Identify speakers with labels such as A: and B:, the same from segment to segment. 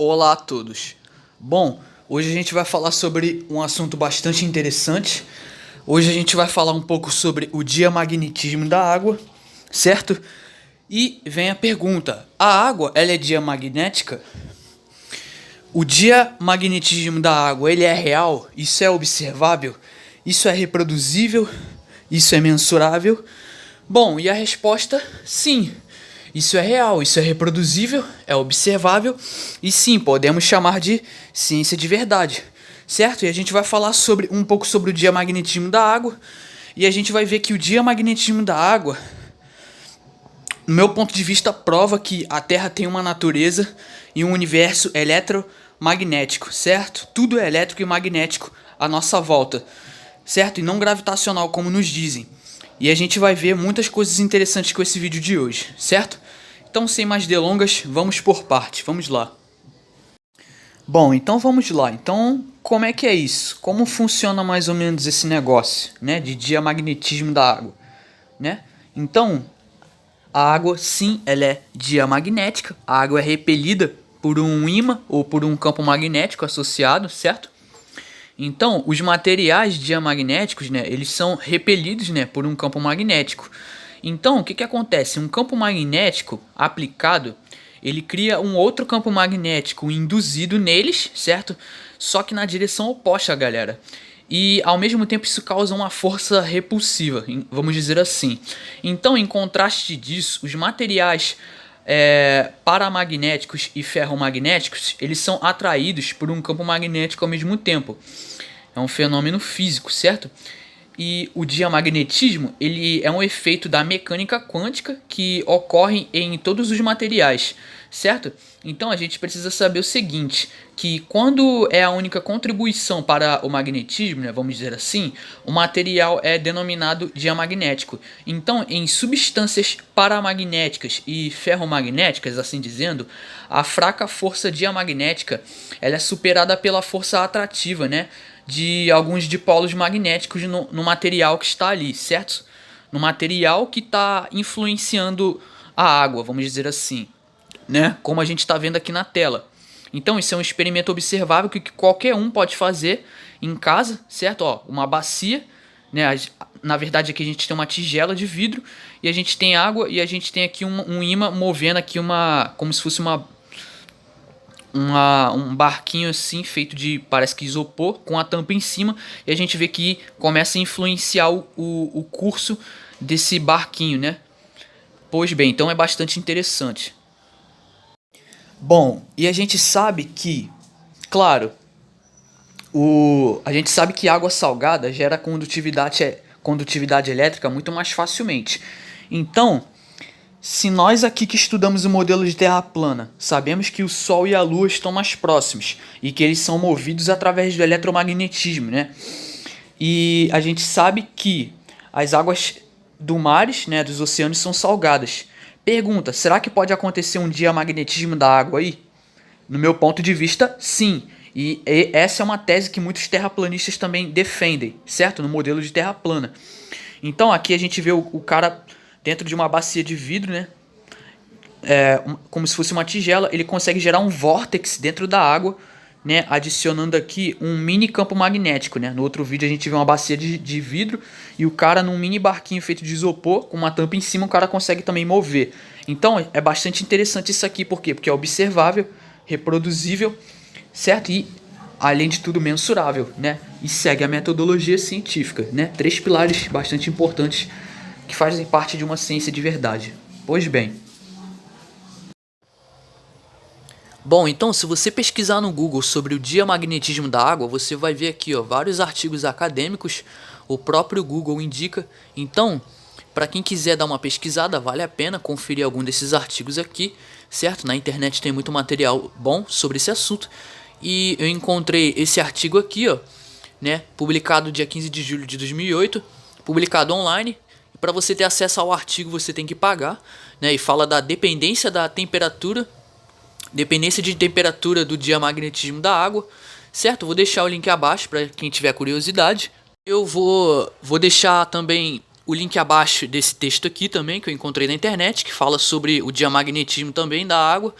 A: Olá a todos. Bom, hoje a gente vai falar sobre um assunto bastante interessante. Hoje a gente vai falar um pouco sobre o diamagnetismo da água, certo? E vem a pergunta: a água, ela é diamagnética? O diamagnetismo da água, ele é real? Isso é observável? Isso é reproduzível? Isso é mensurável? Bom, e a resposta, sim. Isso é real, isso é reproduzível, é observável e sim, podemos chamar de ciência de verdade, certo? E a gente vai falar um pouco sobre o diamagnetismo da água e a gente vai ver que o diamagnetismo da água, no meu ponto de vista, prova que a Terra tem uma natureza e um universo eletromagnético, certo? Tudo é elétrico e magnético à nossa volta, certo? E não gravitacional, como nos dizem. E a gente vai ver muitas coisas interessantes com esse vídeo de hoje, certo? Então, sem mais delongas, vamos por partes, vamos lá. Bom, então vamos lá. Então, como é que é isso? Como funciona mais ou menos esse negócio, né, de diamagnetismo da água, né? Então, a água, sim, ela é diamagnética. A água é repelida por um ímã ou por um campo magnético associado, certo? Então, os materiais diamagnéticos, né, eles são repelidos, né, por um campo magnético. Então, o que que acontece? Um campo magnético aplicado, ele cria um outro campo magnético induzido neles, certo? Só que na direção oposta, galera. E ao mesmo tempo isso causa uma força repulsiva, vamos dizer assim. Então, em contraste disso, os materiais paramagnéticos e ferromagnéticos, eles são atraídos por um campo magnético ao mesmo tempo. É um fenômeno físico, certo? E o diamagnetismo, ele é um efeito da mecânica quântica que ocorre em todos os materiais, certo? Então a gente precisa saber o seguinte, que quando é a única contribuição para o magnetismo, né, vamos dizer assim, o material é denominado diamagnético. Então, em substâncias paramagnéticas e ferromagnéticas, assim dizendo, a fraca força diamagnética, ela é superada pela força atrativa, né, de alguns dipolos magnéticos no material que está ali, certo? No material que está influenciando a água, vamos dizer assim, né? Como a gente está vendo aqui na tela. Então isso é um experimento observável que qualquer um pode fazer em casa, certo? Ó, uma bacia, né? Na verdade aqui a gente tem uma tigela de vidro e a gente tem água e a gente tem aqui um ímã movendo aqui como se fosse um barquinho assim feito de, parece que isopor, com a tampa em cima, e a gente vê que começa a influenciar o curso desse barquinho, né? Pois bem, então é bastante interessante. Bom, e a gente sabe que, claro, a gente sabe que água salgada gera condutividade elétrica muito mais facilmente. Então, se nós aqui que estudamos o modelo de Terra plana, sabemos que o Sol e a Lua estão mais próximos e que eles são movidos através do eletromagnetismo, né? E a gente sabe que as águas do mares, né, dos oceanos são salgadas. Pergunta, será que pode acontecer um diamagnetismo da água aí? No meu ponto de vista, sim. E essa é uma tese que muitos terraplanistas também defendem, certo? No modelo de Terra plana. Então aqui a gente vê o cara dentro de uma bacia de vidro, né? Como se fosse uma tigela, ele consegue gerar um vórtex dentro da água, né? Adicionando aqui um mini campo magnético, né? No outro vídeo a gente vê uma bacia de vidro e o cara num mini barquinho feito de isopor, com uma tampa em cima, o cara consegue também mover. Então é bastante interessante isso aqui, por quê? Porque é observável, reproduzível, certo? E além de tudo mensurável, né? E segue a metodologia científica, né? 3 pilares bastante importantes que fazem parte de uma ciência de verdade. Pois bem. Bom, então se você pesquisar no Google sobre o diamagnetismo da água, você vai ver aqui, ó, vários artigos acadêmicos, o próprio Google indica. Então, para quem quiser dar uma pesquisada, vale a pena conferir algum desses artigos aqui, certo? Na internet tem muito material bom sobre esse assunto. E eu encontrei esse artigo aqui, ó, né, publicado dia 15 de julho de 2008, publicado online. Para você ter acesso ao artigo você tem que pagar, né? E fala da dependência da temperatura, dependência de temperatura do diamagnetismo da água, certo? Vou deixar o link abaixo para quem tiver curiosidade. Eu vou deixar também o link abaixo desse texto aqui também que eu encontrei na internet, que fala sobre o diamagnetismo também da água,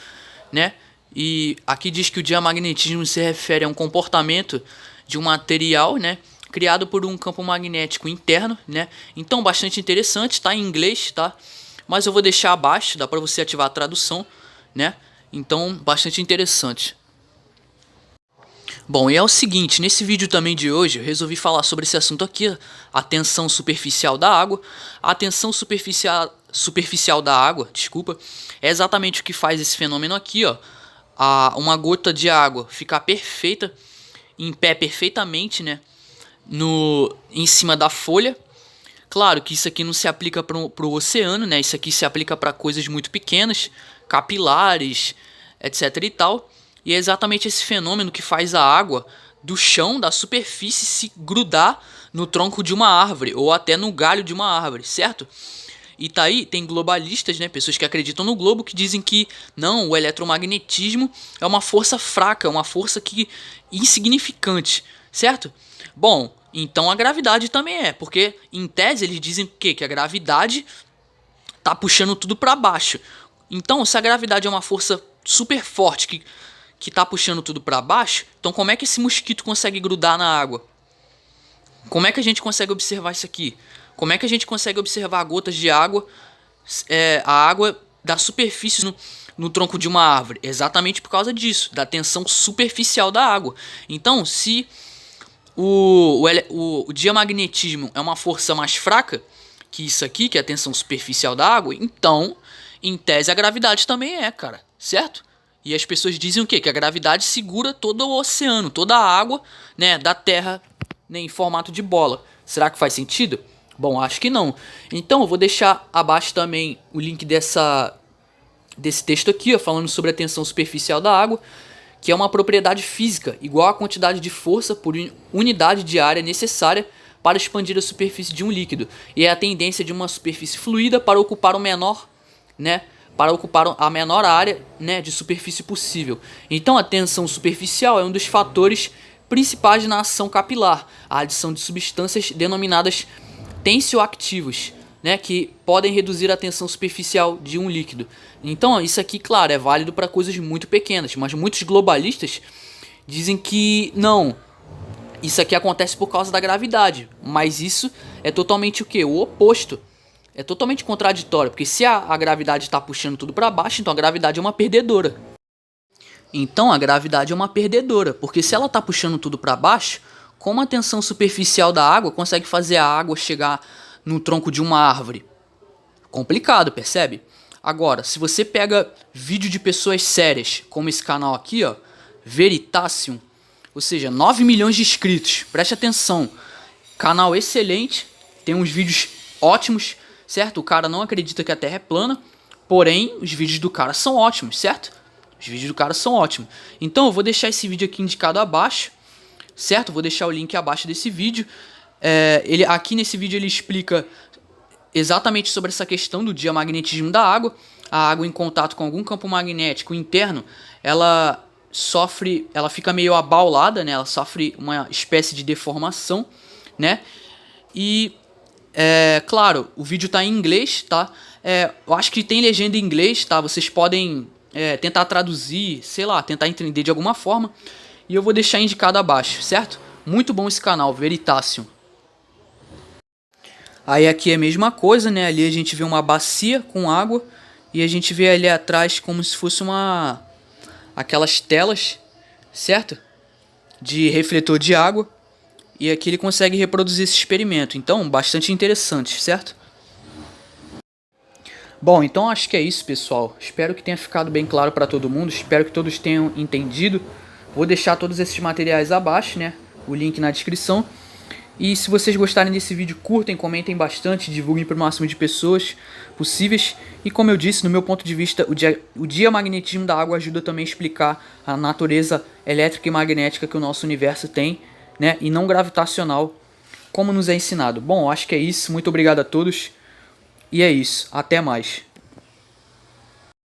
A: né? E aqui diz que o diamagnetismo se refere a um comportamento de um material, né, criado por um campo magnético interno, né? Então, bastante interessante, tá em inglês, tá? Mas eu vou deixar abaixo, dá para você ativar a tradução, né? Então, bastante interessante. Bom, e é o seguinte, nesse vídeo também de hoje eu resolvi falar sobre esse assunto aqui, a tensão superficial da água. A tensão superficial da água, desculpa, é exatamente o que faz esse fenômeno aqui, ó. Uma gota de água ficar perfeita, em pé perfeitamente, né, em cima da folha. Claro que isso aqui não se aplica para o oceano, né? Isso aqui se aplica para coisas muito pequenas, capilares, etc e tal. E é exatamente esse fenômeno que faz a água do chão, da superfície, se grudar no tronco de uma árvore ou até no galho de uma árvore, certo? E tá aí, tem globalistas, né, pessoas que acreditam no globo, que dizem que não, o eletromagnetismo é uma força fraca, é uma força insignificante, certo? Bom, então a gravidade também é, porque em tese eles dizem que a gravidade tá puxando tudo para baixo. Então, se a gravidade é uma força super forte que tá puxando tudo para baixo, então como é que esse mosquito consegue grudar na água? Como é que a gente consegue observar isso aqui? Como é que a gente consegue observar gotas de água, a água da superfície no tronco de uma árvore? Exatamente por causa disso, da tensão superficial da água. Então, se o diamagnetismo é uma força mais fraca que isso aqui, que é a tensão superficial da água, então, em tese, a gravidade também é, cara, certo? E as pessoas dizem o quê? Que a gravidade segura todo o oceano, toda a água, né, da Terra, né, em formato de bola. Será que faz sentido? Bom, acho que não. Então, eu vou deixar abaixo também o link desse texto aqui, ó, falando sobre a tensão superficial da água, que é uma propriedade física igual à quantidade de força por unidade de área necessária para expandir a superfície de um líquido. E é a tendência de uma superfície fluida para ocupar a menor área, né, de superfície possível. Então a tensão superficial é um dos fatores principais na ação capilar, a adição de substâncias denominadas tensioativos, né, que podem reduzir a tensão superficial de um líquido. Então isso aqui, claro, é válido para coisas muito pequenas, mas muitos globalistas dizem que não, isso aqui acontece por causa da gravidade, mas isso é totalmente o que? O oposto. É totalmente contraditório, porque se a gravidade está puxando tudo para baixo, então a gravidade é uma perdedora. Então a gravidade é uma perdedora, porque se ela está puxando tudo para baixo, como a tensão superficial da água consegue fazer a água chegar no tronco de uma árvore? Complicado, percebe? Agora, se você pega vídeo de pessoas sérias, como esse canal aqui, ó, Veritasium, ou seja, 9 milhões de inscritos, preste atenção, canal excelente, tem uns vídeos ótimos, certo? O cara não acredita que a Terra é plana, porém, os vídeos do cara são ótimos, certo? Os vídeos do cara são ótimos. Então, eu vou deixar esse vídeo aqui indicado abaixo, certo? Vou deixar o link abaixo desse vídeo. Aqui nesse vídeo ele explica exatamente sobre essa questão do diamagnetismo da água. A água em contato com algum campo magnético interno, ela fica meio abaulada, né? Ela sofre uma espécie de deformação, né? E, claro, o vídeo tá em inglês, tá? Eu acho que tem legenda em inglês, tá? Vocês podem tentar traduzir, sei lá, tentar entender de alguma forma. E eu vou deixar indicado abaixo, certo? Muito bom esse canal, Veritasium. Aí aqui é a mesma coisa, né? Ali a gente vê uma bacia com água e a gente vê ali atrás como se fosse aquelas telas, certo? De refletor de água. E aqui ele consegue reproduzir esse experimento. Então, bastante interessante, certo? Bom, então acho que é isso, pessoal. Espero que tenha ficado bem claro para todo mundo. Espero que todos tenham entendido. Vou deixar todos esses materiais abaixo, né? O link na descrição. E se vocês gostarem desse vídeo, curtem, comentem bastante, divulguem para o máximo de pessoas possíveis. E como eu disse, no meu ponto de vista, o diamagnetismo da água ajuda também a explicar a natureza elétrica e magnética que o nosso universo tem, né? E não gravitacional, como nos é ensinado. Bom, acho que é isso. Muito obrigado a todos. E é isso. Até mais.